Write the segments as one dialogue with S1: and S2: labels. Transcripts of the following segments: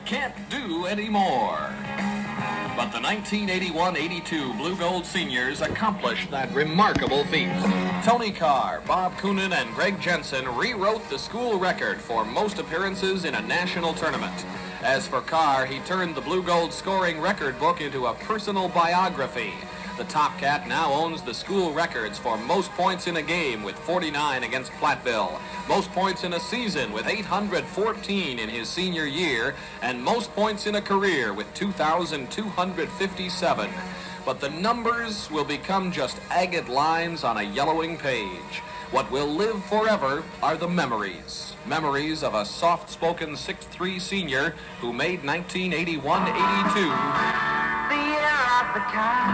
S1: can't do anymore. But the 1981-82 Blugolds seniors accomplished that remarkable feat. Tony Carr, Bob Coonan, and Greg Jensen rewrote the school record for most appearances in a national tournament. As for Carr, he turned the Blugolds scoring record book into a personal biography. The Top Cat now owns the school records for most points in a game with 49 against Platteville, most points in a season with 814 in his senior year, and most points in a career with 2,257. But the numbers will become just agate lines on a yellowing page. What will live forever are the memories. Memories of a soft-spoken 6'3" senior who made 1981-82 the year of the cat.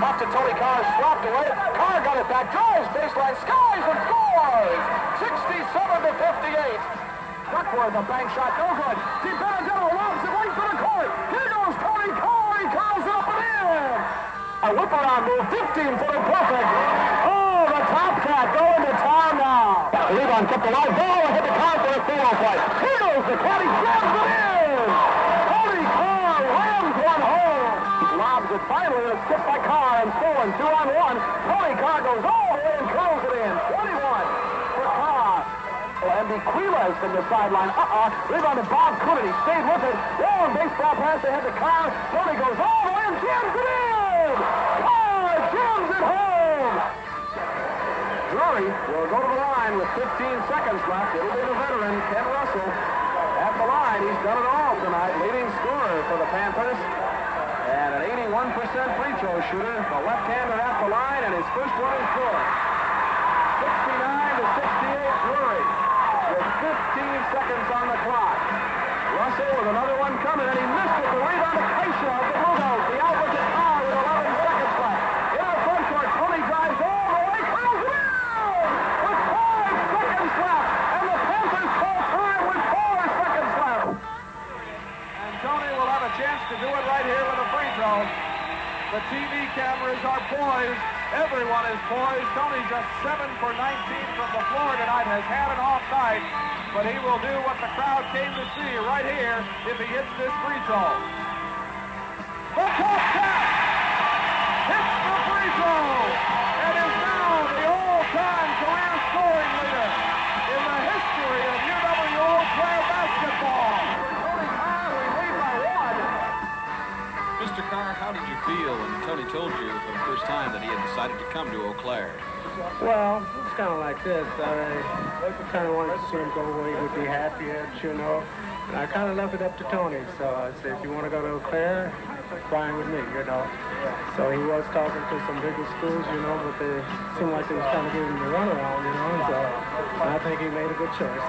S1: Off to Tony Carr, swapped away. Carr got it back, drives baseline, skies and scores! 67-58. Duckworth, a bank shot, no good. DiBenedetto lobs it late to the court. Here goes Tony Carr. He curls it up and in. A whip-around move, 15-footer perfect. Oh, the Top Cat going to town now. Levon kept the live ball and hit the Carr for a solo play. Here goes the cat. He jams it in. Tony Carr rams one home. Lobs it finally, and it's tipped by Carr and stolen 2-on-1. Tony Carr goes all the way and curls it in. 21 for Carr. And Bequiles from the sideline. Rebound to Bob Coonan. He stayed with it. Long baseball pass ahead to Carr. Tony goes all the way and jams it in. Carr jams it home. Drury will go to the line with 15 seconds left. It'll be the veteran, Ken Russell. At the line, he's done it all tonight. Leading scorer for the Panthers. And an 81% free throw shooter. The left-hander at the line, and his first one is good. 69-68 Drury. With 15 seconds on the clock. Russell with another one coming, and he missed it. The rebound to Keisha of the Blugolds. The outlet to Carr with 11 seconds left. In the front court, Tony drives all the way, curls it in! With 5 seconds left, and the Panthers call time with 4 seconds left. And Tony will have a chance to do it right here with a free throw. The TV cameras are poised. Everyone is poised. Tony just 7 for 19 from the floor tonight, has had an off night, but he will do what the crowd came to see right here if he hits this free throw. The Top Cat hits the free throw and is now the all-time career scoring leader in the history of UW-Eau Claire basketball. Tony Carr, we lead by 1. Mr. Carr, how did you feel when Tony told you for the first time that he had decided to come to Eau Claire?
S2: Well, it's kind of like this. I kind of wanted to see him go where he would be happy at, you know. And I kind of left it up to Tony. So I said, if you want to go to Eau Claire, fine with me, you know. So he was talking to some bigger schools, you know, but they seemed like they was kind of giving him the runaround, you know. So I think he made a good choice.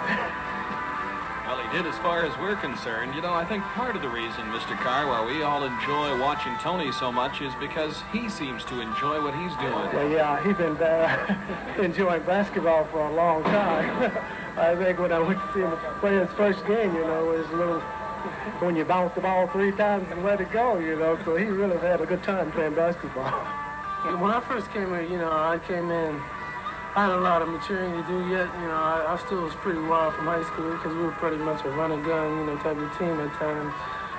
S1: Well, he did as far as we're concerned. You know, I think part of the reason, Mr. Carr, why we all enjoy watching Tony so much is because he seems to enjoy what he's doing.
S2: Well, yeah, he's been enjoying basketball for a long time. I think when I went to see him play his first game, you know, it was a little, when you bounce the ball 3 times and let it go, you know, so he really had a good time playing basketball. When I first came in, you know, I came in, I had a lot of maturing to do yet. You know, I still was pretty wild from high school because we were pretty much a run and gun, you know, type of team at times.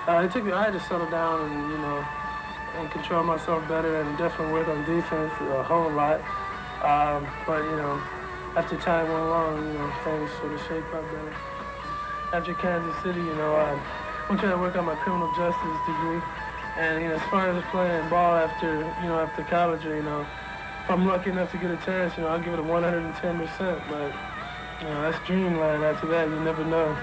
S2: It took me, I had to settle down and, you know, and control myself better and definitely work on defense a whole lot. But, you know, after time went along, you know, things sort of shaped up better. After Kansas City, you know, I'm trying to work on my criminal justice degree. And, you know, as far as playing ball after college, you know, if I'm lucky enough to get a chance, you know, I'll give it a 110%, but, you know, that's dreamland. After that, you never know.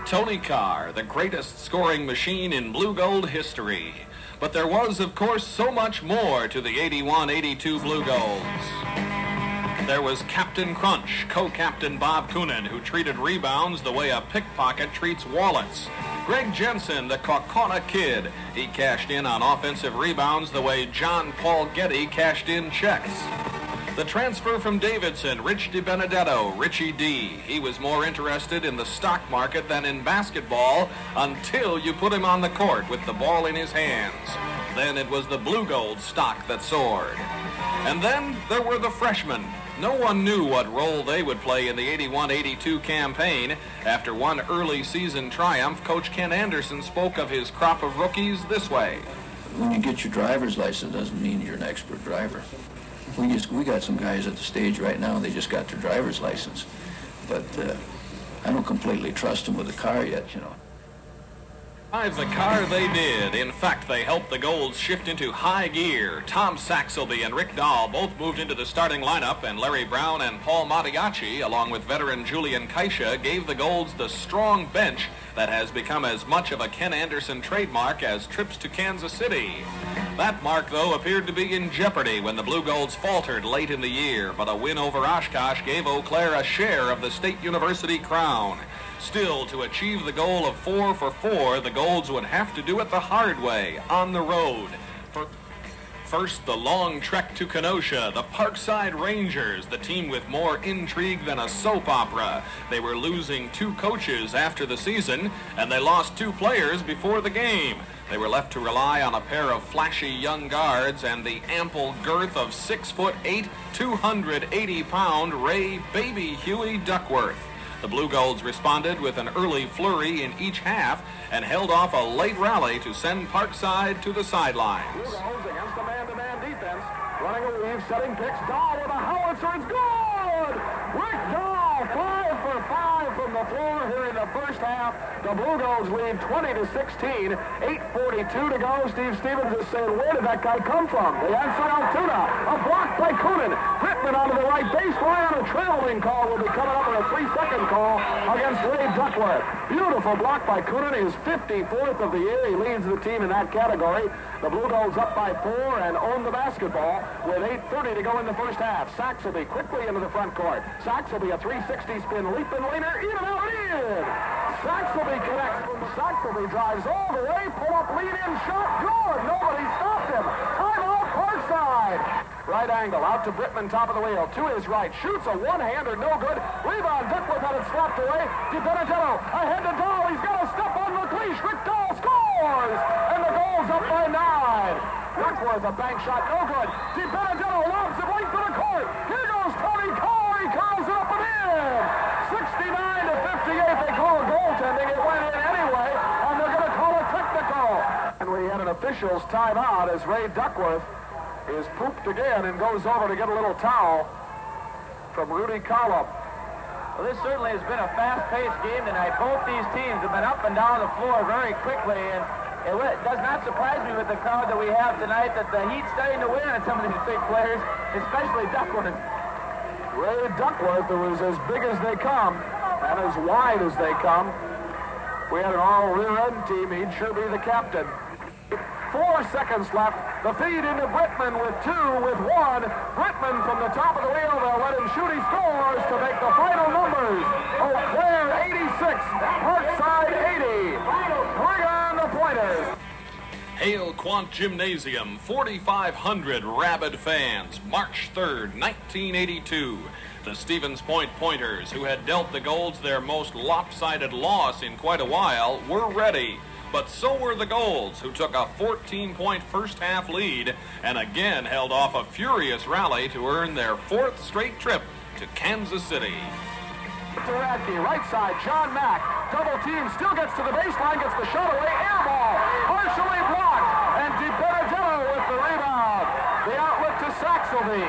S1: Tony Carr, the greatest scoring machine in Blugold history. But there was, of course, so much more to the 81-82 Blugolds. There was Captain Crunch, co-captain Bob Coonan, who treated rebounds the way a pickpocket treats wallets. Greg Jensen, the Kaukauna Kid. He cashed in on offensive rebounds the way John Paul Getty cashed in checks. The transfer from Davidson, Rich DiBenedetto, Richie D. He was more interested in the stock market than in basketball until you put him on the court with the ball in his hands.
S3: then it was the Blugolds stock that soared. And then there were the freshmen. No one knew what role they would play in the 81-82 campaign. After one early season triumph, Coach Ken Anderson spoke of his crop of rookies this way.
S4: When you get your driver's license doesn't mean you're an expert driver. We got some guys at the stage right now, they just got their driver's license. But I don't completely trust them with a car yet, you know.
S3: Drive the car they did. In fact, they helped the Golds shift into high gear. Tom Saxelby and Rick Dahl both moved into the starting lineup, and Larry Brown and Paul Mariachi, along with veteran Julian Kaisha, gave the Golds the strong bench that has become as much of a Ken Anderson trademark as trips to Kansas City. That mark, though, appeared to be in jeopardy when the Blugolds faltered late in the year, but a win over Oshkosh gave Eau Claire a share of the State University crown. Still, to achieve the goal of 4 for 4, the Golds would have to do it the hard way, on the road. First, the long trek to Kenosha, the Parkside Rangers, the team with more intrigue than a soap opera. They were losing 2 coaches after the season, and they lost 2 players before the game. They were left to rely on a pair of flashy young guards and the ample girth of 6'8", 280-pound Ray Baby Huey Duckworth. The Blugolds responded with an early flurry in each half and held off a late rally to send Parkside to the sidelines.
S1: Blugolds against a man-to-man defense. Running a weave, setting picks. Dahl with a howitzer. It's good! Rick Dahl, 5 for 5 from the floor here in the first half. The Blugolds lead 20-16. 8:42 to go. Steve Stevens is saying, where did that guy come from? The answer, Altoona. A block by Coonan. Brittman onto the right baseline on a trailing call will be coming up with a 3-second call against Ray Duckworth. Beautiful block by Coonan. His 54th of the year. He leads the team in that category. The Blugolds up by 4 and own the basketball with 8:30 to go in the first half. Saxelby quickly into the front court. Saxelby a 360 spin leap and later even out in. Saxelby connects. Saxelby drives all the way. Pull up lead in shot. Good. Nobody stopped him. Timeout Parkside. Right angle out to Brittman, top of the wheel. To his right. Shoots a one-hander. No good. Rebound. Duckworth had it slapped away. DiBenedetto ahead to Dahl. He's got a step on McLeish. Rick Dahl scores. And the goal's up by 9. Duckworth, a bank shot, no good. DiBenedetto lobs it right to the court. Here goes Tony Carr. He curls it up and in. 69-58. They call a goaltending. It went in anyway, and they're going to call a technical. And we had an official's timeout as Ray Duckworth is pooped again and goes over to get a little towel from Rudy Collop.
S5: Well, this certainly has been a fast-paced game tonight. Both these teams have been up and down the floor very quickly, and it does not surprise me with the crowd that we have tonight that the Heat's starting to win on some of these big players, especially Duckworth.
S1: Ray Duckworth, who is as big as they come and as wide as they come. We had an all rear-end team. He'd sure be the captain. 4 seconds left. The feed into Brittman with 2, with 1. Brittman from the top of the wheel. They'll let him shoot. He scores to make the final numbers. Eau Claire 86, Parkside 80. Bring on the pointers.
S3: Hale Quant Gymnasium, 4,500 rabid fans, March 3rd, 1982. The Stevens Point Pointers, who had dealt the Golds their most lopsided loss in quite a while, were ready. But so were the Golds, who took a 14-point first-half lead and again held off a furious rally to earn their 4th straight trip to Kansas City.
S1: To Radke, right side, John Mack. Double team, still gets to the baseline, gets the shot away, air ball, partially blocked, and DiBenedetto with the rebound. The outlet to Saxelby.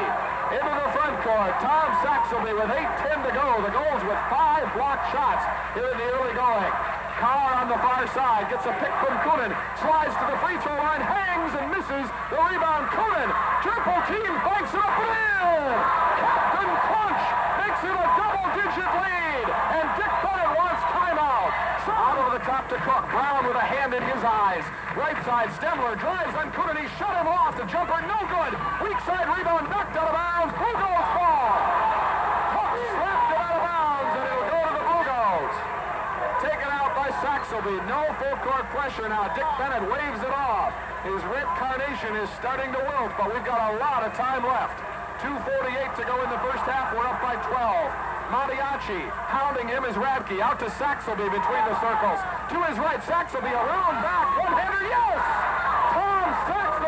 S1: Into the front court, Tom Saxelby with 8:10 to go. The Golds with 5 blocked shots here in the early going. Carr on the far side, gets a pick from Coonan, slides to the free throw line, hangs and misses. The rebound, Coonan. Triple team, banks it up and in. Captain Crunch makes it a double-digit lead, and Dick Bennett wants timeout. Out over the top to Cook. Brown with a hand in his eyes. Right side, Stemler drives on Coonan. He shut him off. The jumper, no good. Weak side rebound, knocked out of bounds. Blugolds ball. Cook slapped it out of bounds, and it'll go to the Blugolds. Taken out by Saxelby. No full court pressure now. Dick Bennett waves it off. His red carnation is starting to wilt, but we've got a lot of time left. 2:48 to go in the first half. We're up by 12. Mariachi hounding him is Radke. Out to Saxelby between the circles. To his right, Saxelby around back. One-hander, yes! Tom Saxelby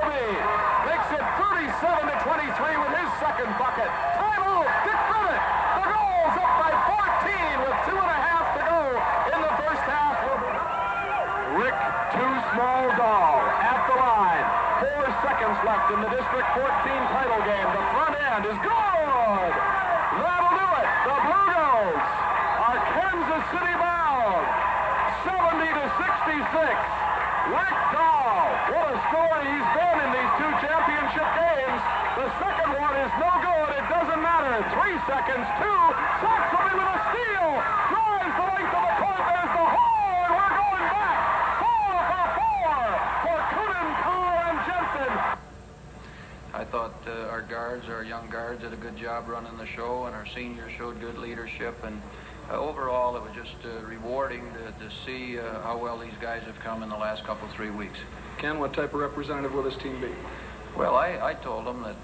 S1: left in the District 14 title game. The front end is good. That'll do it. The Blugolds are Kansas City bound. 70-66. Rick Dahl, what a story he's been in these two championship games. The second one is no good. It doesn't matter. 3 seconds. 2. Saxony with a steal. Drives the length of the court. There's the hole, and we're going back. 4 for Kunin, Carr, and Jensen.
S6: I thought our young guards did a good job running the show, and our seniors showed good leadership. And overall, it was just rewarding to see how well these guys have come in the last 3 weeks.
S7: Ken, what type of representative will this team be?
S6: Well, I told them that,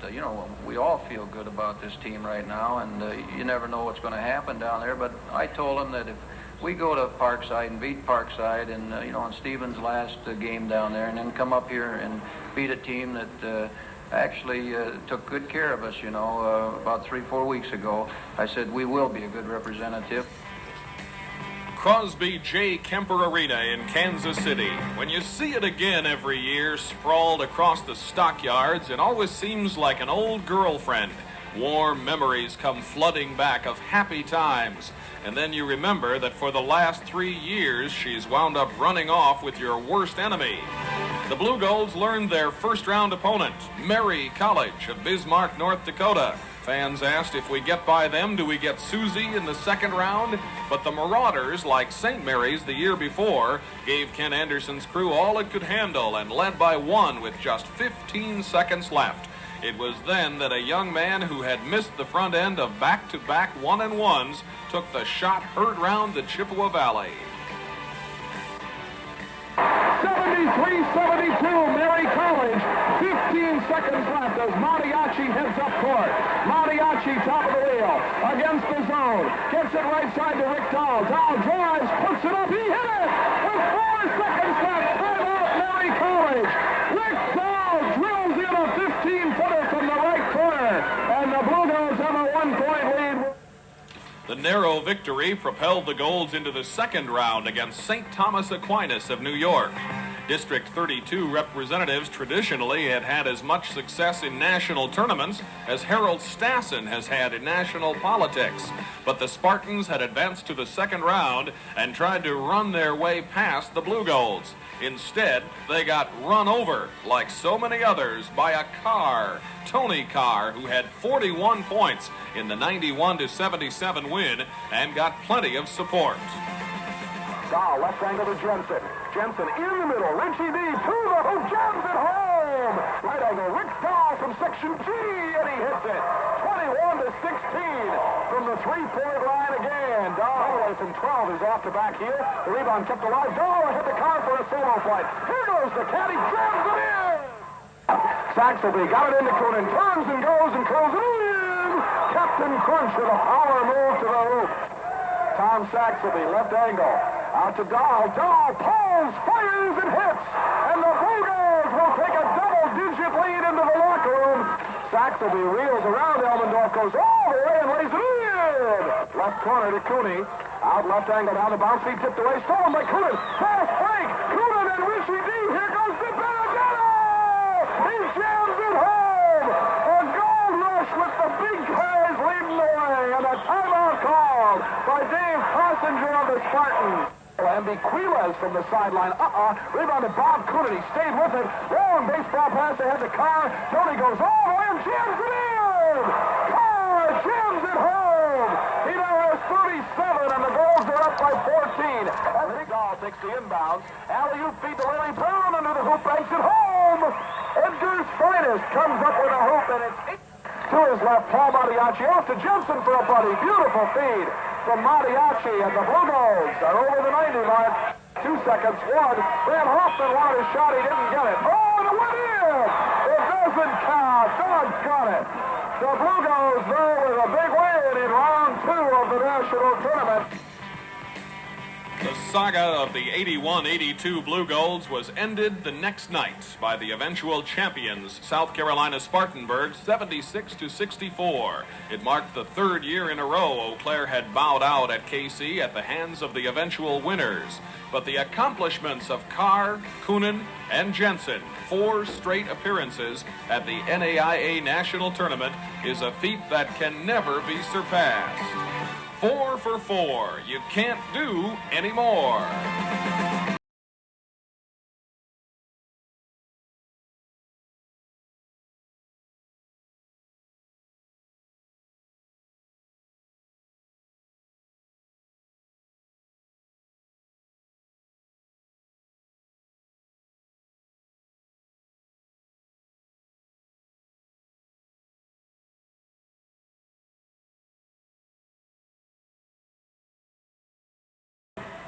S6: we all feel good about this team right now, and you never know what's going to happen down there. But I told them that if we go to Parkside and beat Parkside and, on Stevens' last game down there, and then come up here and beat a team that actually took good care of us, about 3-4 weeks ago, I said we will be a good representative.
S3: Crosby J. Kemper Arena in Kansas City. When you see it again every year, sprawled across the stockyards, it always seems like an old girlfriend. Warm memories come flooding back of happy times. And then you remember that for the last 3 years, she's wound up running off with your worst enemy. The Blugolds learned their first-round opponent, Mary College of Bismarck, North Dakota. Fans asked, if we get by them, do we get Susie in the second round? But the Marauders, like St. Mary's the year before, gave Ken Anderson's crew all it could handle and led by 1 with just 15 seconds left. It was then that a young man who had missed the front end of back-to-back 1-and-1s took the shot heard round the Chippewa Valley.
S1: 73-72, Mary College. 15 seconds left as Mariachi heads up court. Mariachi top of the wheel against the zone. Gets it right side to Rick Dahl. Dahl drives, puts it up. He hit it with 4 seconds left. Time out, Mary College. Rick Dahl drills in a 15-footer from the right corner, and the Blugolds have a 1-point lead.
S3: The narrow victory propelled the Golds into the second round against St. Thomas Aquinas of New York. District 32 representatives traditionally had had as much success in national tournaments as Harold Stassen has had in national politics. But the Spartans had advanced to the second round and tried to run their way past the Blugolds. Instead, they got run over, like so many others, by a Carr, Tony Carr, who had 41 points in the 91-77 win and got plenty of support.
S1: Dahl, left angle to Jensen. Jensen in the middle. Richie D to the hoop. Jams it home. Right angle. Rick Dahl from section G, and he hits it. 21-16 from the three-point line again. Dahl away from 12 is off the back heel. The rebound kept alive. Dahl hit the Carr for a solo flight. Here goes the cat. He jams it in. Saxelby got it into Kunin. Turns and goes and throws it in. Captain Crunch with a power move to the hoop. Tom Saxelby, left angle. Out to Dahl. Dahl pulls, fires, and hits. And the Blugolds will take a double-digit lead into the locker room. Saxelby reels around. Elmendorf goes all the way and lays it in. Left corner to Cooney. Out left angle down the bounce. He tipped away. Stolen by Kunin. Fast break. Kunin and Richie D. Here goes the Benedetto. He jams it home. A gold rush with the big guys leading the way. And a timeout called by Dave Passenger of the Spartans. And Bequiles from the sideline. Rebound to Bob Kunin. He stayed with it. Long baseball pass ahead to Carr. Tony goes all the way and jams it in. Carr jams it home. He now has 37, and the Golds are up by 14. And Rick Dahl takes the inbounds. Alley-oop feed to Larry Brown under the hoop. Banks it home. Edgar's finest comes up with a hoop, and it's 8. To his left, Paul Mariachi off to Jensen for a buddy. Beautiful feed from Mariachi, and the Blugolds are over the 90 mark. 2 seconds, 1. Brad Hoffman wanted a shot, he didn't get it. Oh, and it went in! It doesn't count. Doggone it. The Blugolds, though, with a big win in round 2 of the national tournament.
S3: The saga of the 81-82 Blugolds was ended the next night by the eventual champions, South Carolina Spartanburg, 76-64. It marked the third year in a row Eau Claire had bowed out at KC at the hands of the eventual winners. But the accomplishments of Carr, Coonan, and Jensen, 4 straight appearances at the NAIA National Tournament, is a feat that can never be surpassed. 4 for 4. You can't do any more.